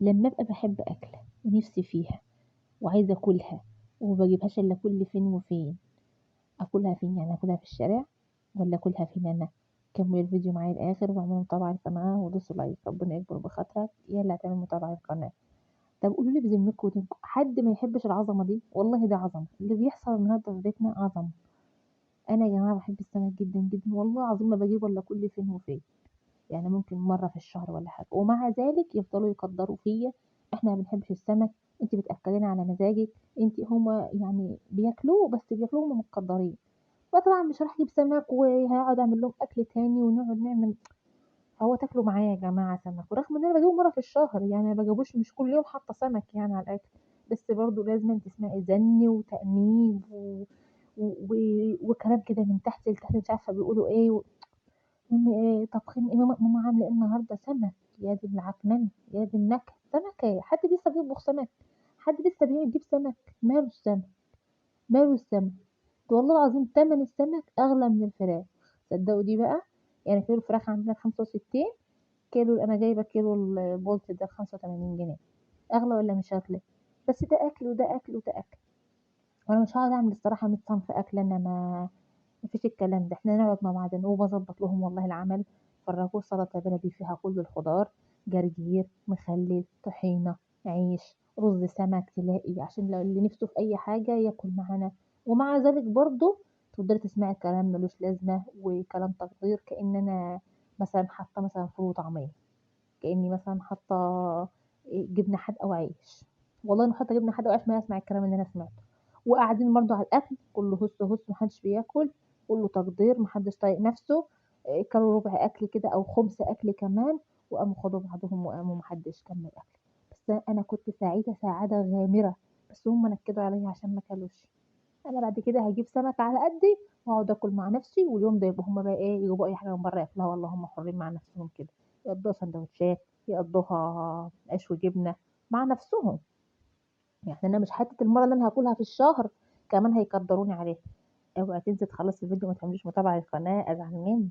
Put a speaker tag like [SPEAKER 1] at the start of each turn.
[SPEAKER 1] لمّا أبقى باحب أكلة ونِفسي فيها وعايزة آكلها وما باجيبهاش إلا كل فين وفين، آكلها فين؟ يعني آكلها في الشارع والّا آكلها فين أنا؟ كمّل الفيديو معايا للآخر واعملوا متابعة للقناة ودوسوا لايك، ربنا يكبر بخاطرك يا اللي هتعمل متابعة للقناة. طب قولوا لي بذمتكم ودينكم حد ما يحبش العظمة دي؟ والله ده عظمة، اللي بيحصل النهارده في بيتنا عظمة. أنا يا جماعة باحب السمك جدًا، جدًا، والله العظيم ما باجيبه إلا كل فين وفين. يعني ممكن مرّة في الشهر والّا حاجة، ومع ذلك يفضلوا يقدّروا فيّا، إحنا ما بنحبش السمك، أنتِ بتأكّلينا على مزاجِك، هُم يعني بياكلوه بس بياكلوه وهُم متقدّرين، فطبعًا مش هاروح أجيب سمك وهاقعد أعمل لهم أكل تاني ونقعد نعمل هو تاكلوا معايا يا جماعة سمك، ورغم إن أنا باجيبه مرّة في الشهر، يعني ما باجيبوش مش كل يوم حاطة سمك يعني على الأكل، بس برضه لازمًا تسمعي زَن وتأنيب وكلام كده من تحت لتحت مش عارفة بيقولوا إيه ماما طبخين إيه ماما عاملة إيه النهارده؟ سمك، يا دي العكننة، يا دي النكد، سمك إيه؟ حد لسه بيطبخ سمك؟ حد لسه بيجيب سمك؟ ماله السمك، ماله السمك، ده والله العظيم تمن السمك أغلى من الفراخ، تصدقوا دي بقى؟ يعني كيلو الفراخ عندنا ب65 كيلو أنا جايبة كيلو البولتي ده ب85 جنيه، أغلى والّا مش أغلى؟ بس ده أكل وده أكل وده أكل، وأنا مش هاقعد أعمل الصراحة 100 صنف أكل أنا ما فيش الكلام ده، إحنا نقعد مع بعضنا وباضبّط لهم والله العمل، فرّغوه سلطة بلدي فيها كل الخضار، جرجير، مخلِّل، طحينة، عيش، رُز سمك تلاقي عشان لو اللي نِفْسه في أي حاجة ياكل معانا، ومع ذلك برضه تفضلي تسمعي كلام ما لوش لازمة وكلام تقدير كإن أنا مثلًا حاطة مثلًا فول وطعمية، كإني مثلًا حاطة جبنة حادقة وعيش، والله أنا حاطة جبنة حادقة وعيش ما أسمع الكلام اللي أنا سمعته، وقاعدين برضه على الأكل كُلّه هُس، هُس ما حدش بياكل، كُلّه تقدير ما حدش طايق نَفْسه، كلوا ربع أكل كده أو خُمس أكل كمان، وقاموا خدوا بعضهم وقاموا ما حدش كمّل أكل، بس أنا كنت سعيدة سعادة غامرة، بس هُم نكدوا عليَّ عشان ما كلوش، أنا بعد كده هاجيب سمك على قدّي وأقعد آكل مع نَفْسي، واليوم ده يبقوا هُم بقى إيه يجيبوا أي حاجة من برّه ياكلوها والله هُم حُرّين مع نَفْسهم كده، يقضّوها ساندوتشات، يقضّوها عيش وجبنة مع نَفْسهم. يعني أنا مش حتّة المَرّة اللي أنا هاكلها في الشهر كمان هيقدّروني عليها. اوعي تنسي تخلّصي الفيديو وما تعمليش متابعة للقناة أزعل منِّك.